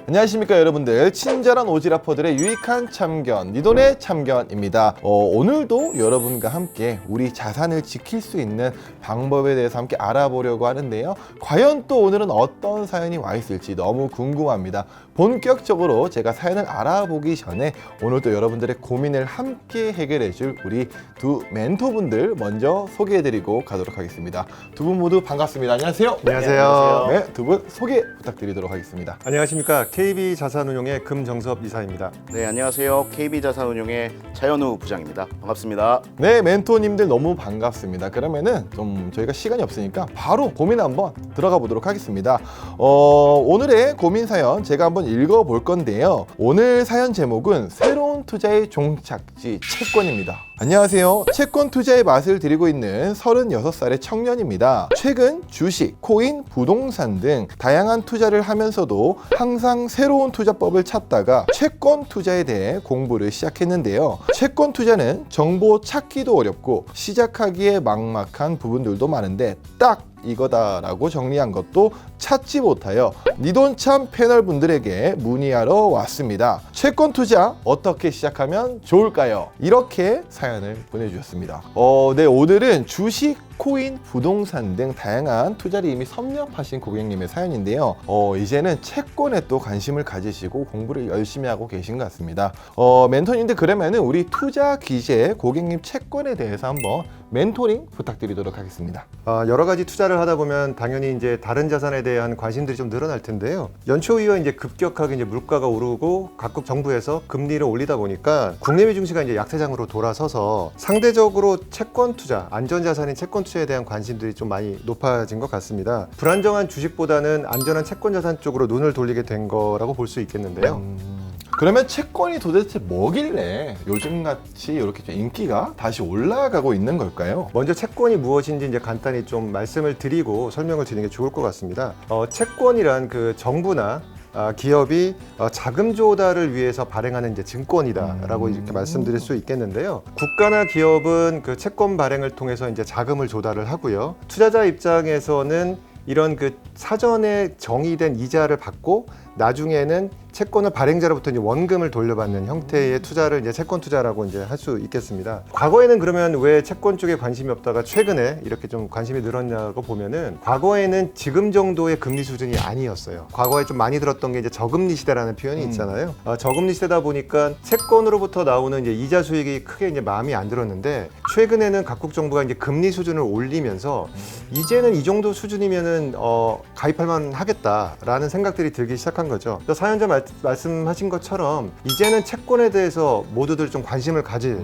안녕하십니까 여러분들, 친절한 오지라퍼들의 유익한 참견, 니돈의 참견입니다. 오늘도 여러분과 함께 우리 자산을 지킬 수 있는 방법에 대해서 함께 알아보려고 하는데요. 과연 또 오늘은 어떤 사연이 와 있을지 너무 궁금합니다. 본격적으로 제가 사연을 알아보기 전에 오늘도 여러분들의 고민을 함께 해결해 줄 우리 두 멘토분들 먼저 소개해드리고 가도록 하겠습니다. 두 분 모두 반갑습니다. 안녕하세요. 안녕하세요. 네, 두 분 소개 부탁드리도록 하겠습니다. 안녕하십니까. KB자산운용의 금정섭 이사입니다. 네, 안녕하세요. KB자산운용의 차현우 부장입니다. 반갑습니다. 네, 멘토님들 너무 반갑습니다. 그러면은 좀 저희가 시간이 없으니까 바로 고민 한번 들어가 보도록 하겠습니다. 오늘의 고민 사연 제가 한번 읽어볼 건데요. 오늘 사연 제목은 새로운 투자의 종착지 채권입니다. 안녕하세요. 채권 투자의 맛을 들이고 있는 36살의 청년입니다. 최근 주식, 코인, 부동산 등 다양한 투자를 하면서도 항상 새로운 투자법을 찾다가 채권 투자에 대해 공부를 시작했는데요. 채권 투자는 정보 찾기도 어렵고 시작하기에 막막한 부분들도 많은데 딱 이거다라고 정리한 것도 찾지 못하여 니돈참 패널 분들에게 문의하러 왔습니다. 채권 투자 어떻게 시작하면 좋을까요? 이렇게 사연을 보내주셨습니다. 네, 오늘은 주식, 코인, 부동산 등 다양한 투자를 이미 섭렵하신 고객님의 사연인데요. 이제는 채권에 또 관심을 가지시고 공부를 열심히 하고 계신 것 같습니다. 멘토님들, 그러면은 우리 투자 기재 고객님 채권에 대해서 한번 멘토링 부탁드리도록 하겠습니다. 여러 가지 투자를 하다 보면 당연히 이제 다른 자산에 대한 관심들이 좀 늘어날 텐데요. 연초 이후에 이제 급격하게 이제 물가가 오르고 각국 정부에서 금리를 올리다 보니까 국내외 증시가 이제 약세장으로 돌아서서 상대적으로 채권 투자, 안전자산인 채권 투자에 대한 관심들이 좀 많이 높아진 것 같습니다. 불안정한 주식보다는 안전한 채권 자산 쪽으로 눈을 돌리게 된 거라고 볼 수 있겠는데요. 그러면 채권이 도대체 뭐길래 요즘같이 이렇게 좀 인기가 다시 올라가고 있는 걸까요? 먼저 채권이 무엇인지 이제 간단히 좀 말씀을 드리고 설명을 드리는 게 좋을 것 같습니다. 채권이란 그 정부나 기업이 자금 조달을 위해서 발행하는 이제 증권이다라고 이렇게 말씀드릴 수 있겠는데요. 국가나 기업은 그 채권 발행을 통해서 이제 자금을 조달을 하고요. 투자자 입장에서는 이런 그 사전에 정의된 이자를 받고 나중에는 채권을 발행자로부터 이제 원금을 돌려받는 형태의 투자를 이제 채권 투자라고 이제 할 수 있겠습니다. 과거에는 그러면 왜 채권 쪽에 관심이 없다가 최근에 이렇게 좀 관심이 늘었냐고 보면은 과거에는 지금 정도의 금리 수준이 아니었어요. 과거에 좀 많이 들었던 게 이제 저금리 시대라는 표현이 있잖아요. 저금리 시대다 보니까 채권으로부터 나오는 이제 이자 수익이 크게 이제 마음이 안 들었는데 최근에는 각국 정부가 이제 금리 수준을 올리면서 이제는 이 정도 수준이면은 가입할 만 하겠다라는 생각들이 들기 시작한 거죠. 사연자 말씀하신 것처럼 이제는 채권에 대해서 모두들 좀 관심을 가질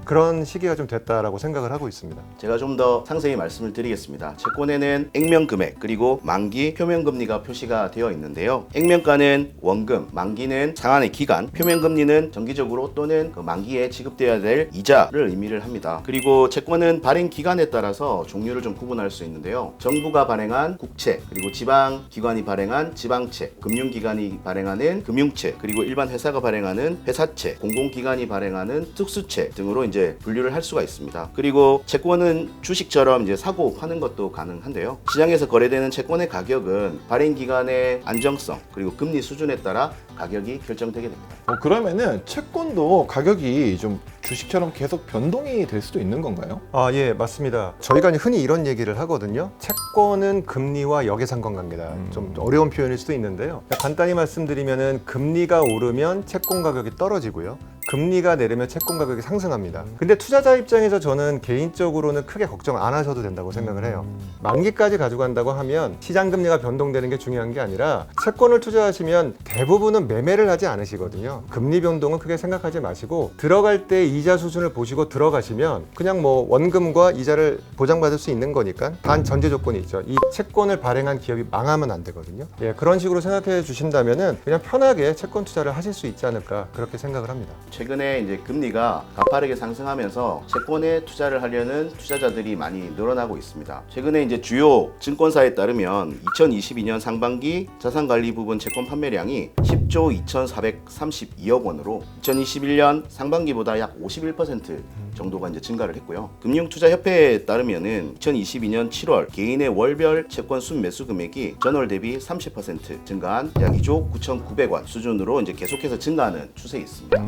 그런 시기가 좀 됐다라고 생각을 하고 있습니다. 제가 좀 더 상세히 말씀을 드리겠습니다. 채권에는 액면 금액 그리고 만기 표면 금리가 표시가 되어 있는데요. 액면가는 원금, 만기는 상환의 기간, 표면 금리는 정기적으로 또는 그 만기에 지급되어야 될 이자를 의미를 합니다. 그리고 채권은 발행 기간에 따라서 종류를 좀 구분할 수 있는데요. 정부가 발행한 국채, 그리고 지방 기관이 발행한 지방채, 금융기관이 발행하는 금융채, 그리고 일반 회사가 발행하는 회사채, 공공기관이 발행하는 특수채 등으로 이제 분류를 할 수가 있습니다. 그리고 채권은 주식처럼 이제 사고 파는 것도 가능한데요. 시장에서 거래되는 채권의 가격은 발행 기간의 안정성 그리고 금리 수준에 따라 가격이 결정되게 됩니다. 그러면은 채권도 가격이 좀 주식처럼 계속 변동이 될 수도 있는 건가요? 예, 맞습니다. 저희가 흔히 이런 얘기를 하거든요. 채권은 금리와 역의상관관계다. 좀 어려운 표현일 수도 있는데요. 간단히 말씀드리면은 금리가 오르면 채권 가격이 떨어지고요. 금리가 내리면 채권 가격이 상승합니다. 근데 투자자 입장에서 저는 개인적으로는 크게 걱정 안 하셔도 된다고 생각을 해요. 만기까지 가져간다고 하면 시장 금리가 변동되는 게 중요한 게 아니라 채권을 투자하시면 대부분은 매매를 하지 않으시거든요. 금리 변동은 크게 생각하지 마시고 들어갈 때 이자 수준을 보시고 들어가시면 그냥 뭐 원금과 이자를 보장받을 수 있는 거니까 단 전제 조건이 있죠. 이 채권을 발행한 기업이 망하면 안 되거든요. 그런 식으로 생각해 주신다면은 그냥 편하게 채권 투자를 하실 수 있지 않을까 그렇게 생각을 합니다. 최근에 이제 금리가 가파르게 상승하면서 채권에 투자를 하려는 투자자들이 많이 늘어나고 있습니다. 최근에 이제 주요 증권사에 따르면 2022년 상반기 자산관리 부분 채권 판매량이 10조 2,432억 원으로 2021년 상반기보다 약 51% 정도가 이제 증가를 했고요. 금융투자협회에 따르면은 2022년 7월 개인의 월별 채권 순매수 금액이 전월 대비 30% 증가한 약 2조 9,900원 수준으로 이제 계속해서 증가하는 추세에 있습니다.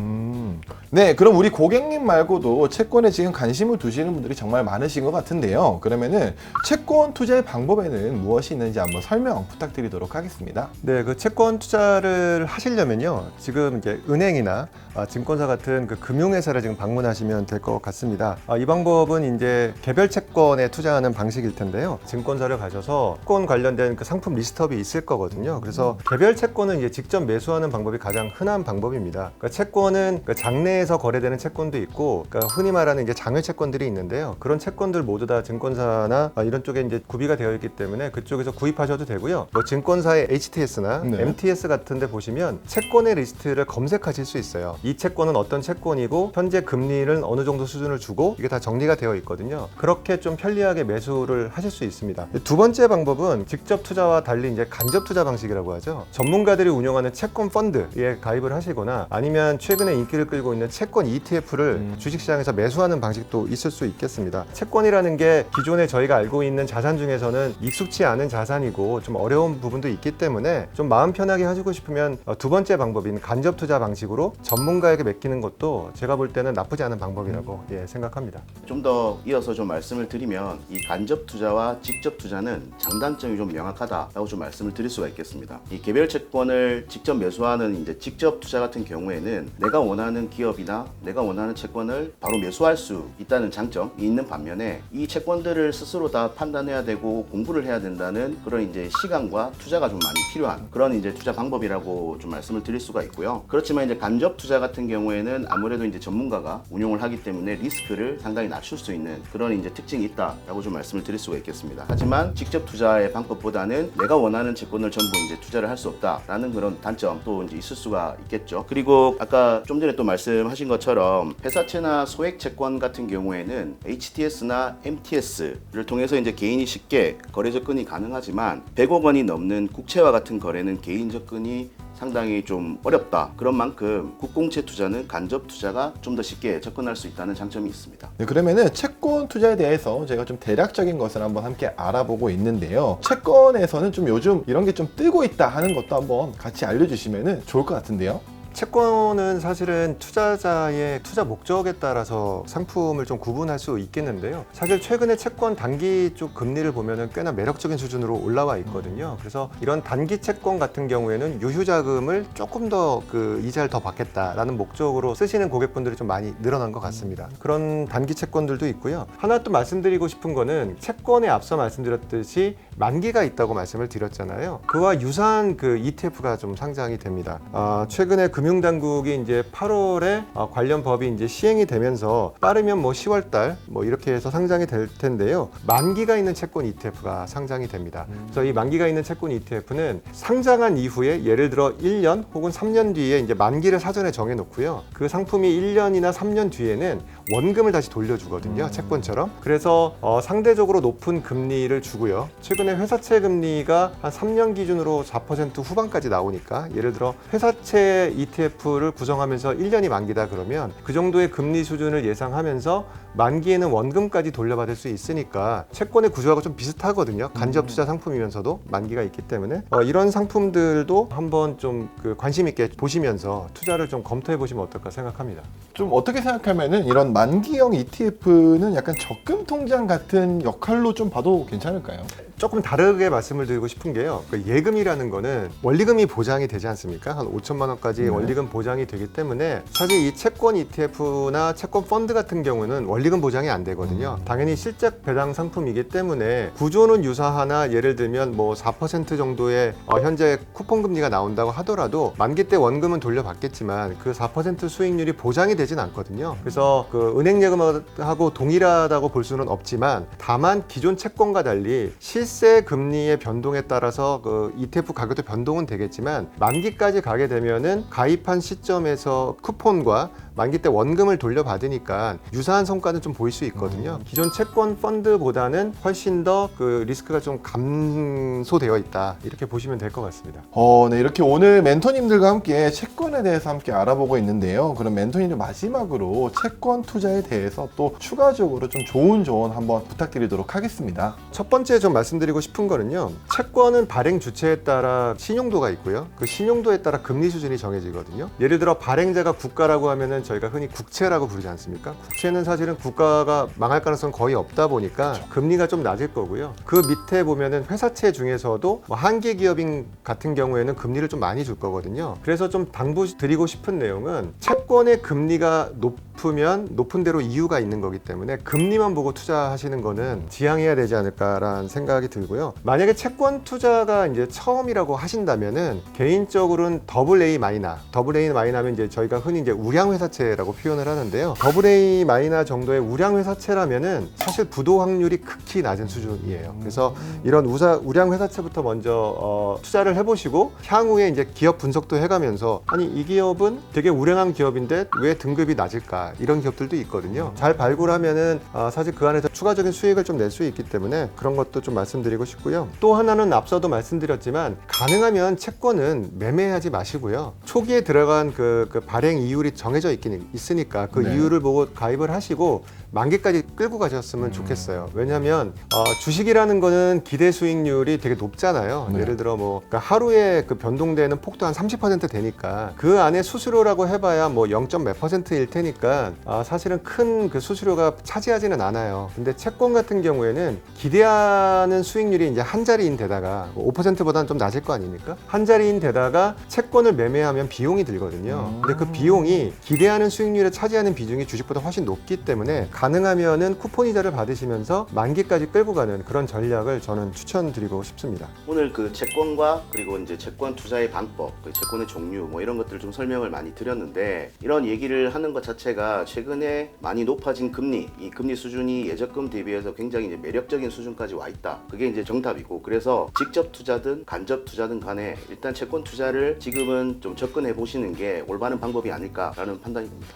네, 그럼 우리 고객님 말고도 채권에 지금 관심을 두시는 분들이 정말 많으신 것 같은데요. 그러면은 채권 투자의 방법에는 무엇이 있는지 한번 설명 부탁드리도록 하겠습니다. 네, 그 채권 투자를 하시려면요. 지금 이제 은행이나 증권사 같은 그 금융회사를 지금 방문하시면 될 것 같습니다. 이 방법은 이제 개별 채권에 투자하는 방식일 텐데요. 증권사를 가셔서 채권 관련된 그 상품 리스트업이 있을 거거든요. 그래서 개별 채권은 이제 직접 매수하는 방법이 가장 흔한 방법입니다. 그러니까 채권은 그 장내에서 거래되는 채권도 있고, 그러니까 흔히 말하는 이제 장외 채권들이 있는데요. 그런 채권들 모두 다 증권사나 이런 쪽에 이제 구비가 되어 있기 때문에 그쪽에서 구입하셔도 되고요. 뭐 증권사의 HTS나 네. MTS 같은 데 보시면 채권의 리스트를 검색하실 수 있어요. 이 채권은 어떤 채권이고 현재 금리는 어느 정도 수준을 주고 이게 다 정리가 되어 있거든요. 그렇게 좀 편리하게 매수를 하실 수 있습니다. 두 번째 방법은 직접 투자와 달리 이제 간접 투자 방식이라고 하죠. 전문가들이 운영하는 채권 펀드에 가입을 하시거나 아니면 최근에 인기를 끌고 있는 채권 ETF를 주식시장에서 매수하는 방식도 있을 수 있겠습니다. 채권이라는 게 기존에 저희가 알고 있는 자산 중에서는 익숙치 않은 자산이고 좀 어려운 부분도 있기 때문에 좀 마음 편하게 하시고 싶으면 두 번째 방법인 간접 투자 방식으로 전문가에게 맡기는 것도 제가 볼 때는 나쁘지 않은 방법이라고 생각합니다. 좀 더 이어서 좀 말씀을 드리면 이 간접 투자와 직접 투자는 장단점이 좀 명확하다라고 좀 말씀을 드릴 수가 있겠습니다. 이 개별 채권을 직접 매수하는 이제 직접 투자 같은 경우에는 내가 원하는 기업이나 내가 원하는 채권을 바로 매수할 수 있다는 장점이 있는 반면에 이 채권들을 스스로 다 판단해야 되고 공부를 해야 된다는 그런 이제 시간과 투자가 좀 많이 필요한 그런 이제 투자 방법이라고 좀 말씀을 드릴 수가 있고요. 그렇지만 이제 간접 투자 같은 경우에는 아무래도 이제 전문가가 운용을 하기 때문에 리스크를 상당히 낮출 수 있는 그런 이제 특징이 있다라고 좀 말씀을 드릴 수가 있겠습니다. 하지만 직접 투자의 방법보다는 내가 원하는 채권을 전부 이제 투자를 할 수 없다라는 그런 단점도 이제 있을 수가 있겠죠. 그리고 아까 좀 전에 또 말씀하신 것처럼 회사채나 소액 채권 같은 경우에는 HTS나 MTS를 통해서 이제 개인이 쉽게 거래 접근이 가능하지만 100억 원이 넘는 국채와 같은 거래는 개인 접근이 상당히 좀 어렵다. 그런 만큼 국공채 투자는 간접 투자가 좀 더 쉽게 접근할 수 있다는 장점이 있습니다. 네, 그러면은 채권 투자에 대해서 제가 좀 대략적인 것을 한번 함께 알아보고 있는데요. 채권에서는 좀 요즘 이런 게 좀 뜨고 있다 하는 것도 한번 같이 알려주시면 좋을 것 같은데요. 채권은 사실은 투자자의 투자 목적에 따라서 상품을 좀 구분할 수 있겠는데요. 사실 최근에 채권 단기 쪽 금리를 보면은 꽤나 매력적인 수준으로 올라와 있거든요. 그래서 이런 단기 채권 같은 경우에는 유휴자금을 조금 더 그 이자를 더 받겠다라는 목적으로 쓰시는 고객분들이 좀 많이 늘어난 것 같습니다. 그런 단기 채권들도 있고요. 하나 또 말씀드리고 싶은 거는 채권에 앞서 말씀드렸듯이 만기가 있다고 말씀을 드렸잖아요. 그와 유사한 그 ETF가 좀 상장이 됩니다. 최근에 금융당국이 이제 8월에 관련 법이 이제 시행이 되면서 빠르면 뭐 10월달 뭐 이렇게 해서 상장이 될 텐데요. 만기가 있는 채권 ETF가 상장이 됩니다. 그래서 이 만기가 있는 채권 ETF는 상장한 이후에 예를 들어 1년 혹은 3년 뒤에 이제 만기를 사전에 정해 놓고요. 그 상품이 1년이나 3년 뒤에는 원금을 다시 돌려주거든요. 채권처럼. 그래서 상대적으로 높은 금리를 주고요. 최근에 회사채 금리가 한 3년 기준으로 4% 후반까지 나오니까 예를 들어 회사채 ETF를 구성하면서 1년이 만기다 그러면 그 정도의 금리 수준을 예상하면서 만기에는 원금까지 돌려받을 수 있으니까 채권의 구조하고 좀 비슷하거든요. 간접 투자 상품이면서도 만기가 있기 때문에 이런 상품들도 한번 좀 그 관심 있게 보시면서 투자를 좀 검토해 보시면 어떨까 생각합니다. 좀 어떻게 생각하면은 이런 만기형 ETF는 약간 적금 통장 같은 역할로 좀 봐도 괜찮을까요? 조금 다르게 말씀을 드리고 싶은 게요. 그 예금이라는 거는 원리금이 보장이 되지 않습니까? 한 5천만 원까지 원리금 보장이 되기 때문에 사실 이 채권 ETF나 채권 펀드 같은 경우는 원리금 보장이 안 되거든요. 당연히 실적 배당 상품이기 때문에 구조는 유사하나 예를 들면 뭐 4% 정도의 현재 쿠폰 금리가 나온다고 하더라도 만기 때 원금은 돌려받겠지만 그 4% 수익률이 보장이 되진 않거든요. 그래서 그 은행 예금하고 동일하다고 볼 수는 없지만 다만 기존 채권과 달리 실세 금리의 변동에 따라서 그 ETF 가격도 변동은 되겠지만 만기까지 가게 되면은 가입한 시점에서 쿠폰과 만기 때 원금을 돌려받으니까 유사한 성과는 좀 보일 수 있거든요. 기존 채권 펀드보다는 훨씬 더 그 리스크가 좀 감소되어 있다, 이렇게 보시면 될 것 같습니다. 네, 이렇게 오늘 멘토님들과 함께 채권에 대해서 함께 알아보고 있는데요. 그럼 멘토님들 마지막으로 채권 투자에 대해서 또 추가적으로 좀 좋은 조언 한번 부탁드리도록 하겠습니다. 첫 번째 좀 말씀드리고 싶은 거는요, 채권은 발행 주체에 따라 신용도가 있고요, 그 신용도에 따라 금리 수준이 정해지거든요. 예를 들어 발행자가 국가라고 하면은 저희가 흔히 국채라고 부르지 않습니까? 국채는 사실은 국가가 망할 가능성 거의 없다 보니까 금리가 좀 낮을 거고요. 그 밑에 보면은 회사채 중에서도 뭐 한계 기업인 같은 경우에는 금리를 좀 많이 줄 거거든요. 그래서 좀 당부드리고 싶은 내용은, 채권의 금리가 높으면 높은 대로 이유가 있는 거기 때문에 금리만 보고 투자하시는 거는 지양해야 되지 않을까라는 생각이 들고요. 만약에 채권 투자가 이제 처음이라고 하신다면은 개인적으로는 AA 마이너면 이제 저희가 흔히 이제 우량 회사채라고 표현을 하는데요. AA 마이너 정도의 우량 회사채라면은 사실 부도 확률이 극히 낮은 수준이에요. 그래서 이런 우량 회사채부터 먼저 투자를 해보시고, 향후에 이제 기업 분석도 해가면서 아니 이 기업은 되게 우량한 기업인데 왜 등급이 낮을까, 이런 기업들도 있거든요. 잘 발굴하면은 사실 그 안에서 추가적인 수익을 좀 낼 수 있기 때문에 그런 것도 좀 말씀드리고 싶고요. 또 하나는 앞서도 말씀드렸지만, 가능하면 채권은 매매하지 마시고요. 초기에 들어간 그 발행 이율이 정해져 있으니까 그 네. 이율을 보고 가입을 하시고 만기까지 끌고 가셨으면 좋겠어요. 왜냐하면 주식이라는 거는 기대 수익률이 되게 높잖아요. 네. 예를 들어 뭐 그러니까 하루에 그 변동되는 폭도 한 30% 되니까 그 안에 수수료라고 해봐야 뭐 0. 몇 %일 테니까 사실은 큰 그 수수료가 차지하지는 않아요. 근데 채권 같은 경우에는 기대하는 수익률이 이제 한 자리인 데다가 5%보다는 좀 낮을 거 아닙니까? 한 자리인 데다가 채권을 매매하면 비용이 들거든요. 근데 그 비용이 기대하는 수익률에 차지하는 비중이 주식보다 훨씬 높기 때문에 가능하면은 쿠폰 이자를 받으시면서 만기까지 끌고 가는 그런 전략을 저는 추천드리고 싶습니다. 오늘 그 채권과 그리고 이제 채권 투자의 방법, 그 채권의 종류 뭐 이런 것들 좀 설명을 많이 드렸는데, 이런 얘기를 하는 것 자체가 최근에 많이 높아진 금리, 이 금리 수준이 예적금 대비해서 굉장히 이제 매력적인 수준까지 와 있다. 그게 이제 정답이고, 그래서 직접 투자든 간접 투자든 간에 일단 채권 투자를 지금은 좀 접근해 보시는 게 올바른 방법이 아닐까라는 판단이 듭니다.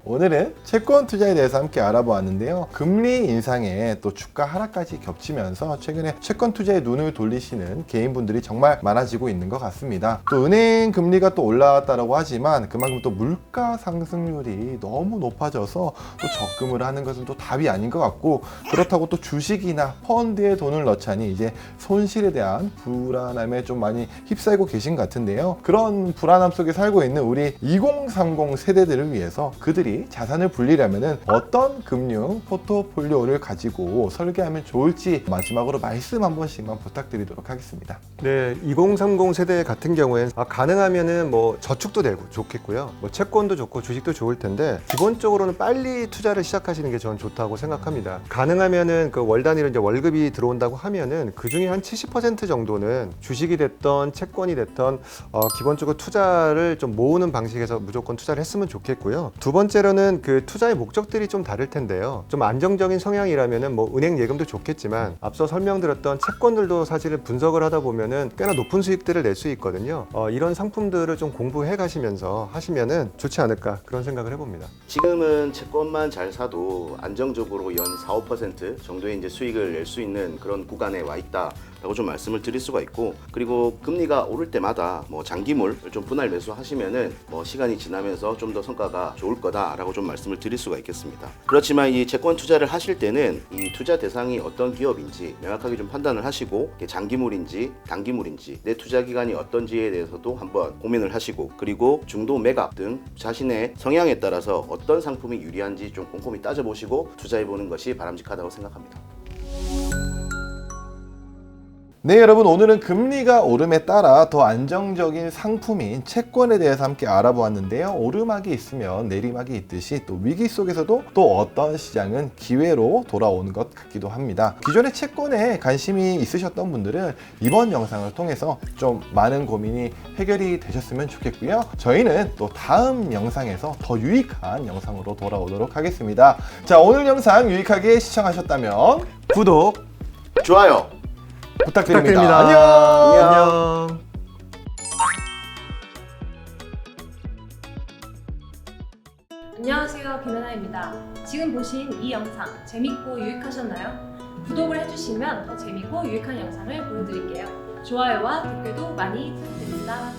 오늘은 채권 투자에 대해서 함께 알아보았는데요. 금리 인상에 또 주가 하락까지 겹치면서 최근에 채권 투자에 눈을 돌리시는 개인분들이 정말 많아지고 있는 것 같습니다. 또 은행 금리가 또 올라왔다라고 하지만 그만큼 또 물가 상승률이 너무 높아져서 또 적금을 하는 것은 또 답이 아닌 것 같고, 그렇다고 또 주식이나 펀드에 돈을 넣자니 이제 손실에 대한 불안함에 좀 많이 휩싸이고 계신 것 같은데요. 그런 불안함 속에 살고 있는 우리 2030 세대들을 위해서 그들이 자산을 불리려면 어떤 금융 포트폴리오를 가지고 설계하면 좋을지 마지막으로 말씀 한 번씩만 부탁드리도록 하겠습니다. 네, 2030 세대 같은 경우에는 가능하면은 뭐 저축도 되고 좋겠고요. 뭐 채권도 좋고 주식도 좋을 텐데, 기본적으로는 빨리 투자를 시작하시는 게 저는 좋다고 생각합니다. 가능하면은 그 월 단위로 이제 월급이 들어온다고 하면은 그 중에 한 70% 정도는 주식이 됐던 채권이 됐던 기본적으로 투자를 좀 모으는 방식에서 무조건 투자를 했으면 좋겠고요. 두 번째로는 그 투자의 목적들이 좀 다를 텐데요. 좀 안정적인 성향이라면은 뭐 은행 예금도 좋겠지만, 앞서 설명드렸던 채권들도 사실은 분석을 하다 보면은 꽤나 높은 수익들을 낼 수 있거든요. 이런 상품들을 좀 공부해 가시면서 하시면은 좋지 않을까, 그런 생각을 해봅니다. 지금은 채권만 잘 사도 안정적으로 연 4, 5% 정도의 이제 수익을 낼 수 있는 그런 구간에 와 있다라고 좀 말씀을 드릴 수가 있고, 그리고 금리가 오를 때마다 뭐 장기물을 좀 분할 매수하시면은 뭐 시간이 지나면서 좀 더 성과가 좋을 거다라고 좀 말씀을 드릴 수가 있겠습니다. 그렇지만 이 채권 투자를 하실 때는 이 투자 대상이 어떤 기업인지 명확하게 좀 판단을 하시고, 이게 장기물인지 단기물인지 내 투자 기간이 어떤지에 대해서도 한번 고민을 하시고, 그리고 중도 매각 등 자신의 성향에 따라서 어떤 상품이 유리한지 좀 꼼꼼히 따져보시고 투자해보는 것이 바람직하다고 생각합니다. 네, 여러분, 오늘은 금리가 오름에 따라 더 안정적인 상품인 채권에 대해서 함께 알아보았는데요. 오르막이 있으면 내리막이 있듯이 또 위기 속에서도 또 어떤 시장은 기회로 돌아오는 것 같기도 합니다. 기존에 채권에 관심이 있으셨던 분들은 이번 영상을 통해서 좀 많은 고민이 해결이 되셨으면 좋겠고요. 저희는 또 다음 영상에서 더 유익한 영상으로 돌아오도록 하겠습니다. 자, 오늘 영상 유익하게 시청하셨다면 구독 좋아요. 부탁드립니다. 부탁드립니다. 안녕. 안녕. 안녕하세요, 김연아입니다. 지금 보신 이 영상 재밌고 유익하셨나요? 구독을 해주시면 더 재밌고 유익한 영상을 보여드릴게요. 좋아요와 댓글도 많이 부탁드립니다.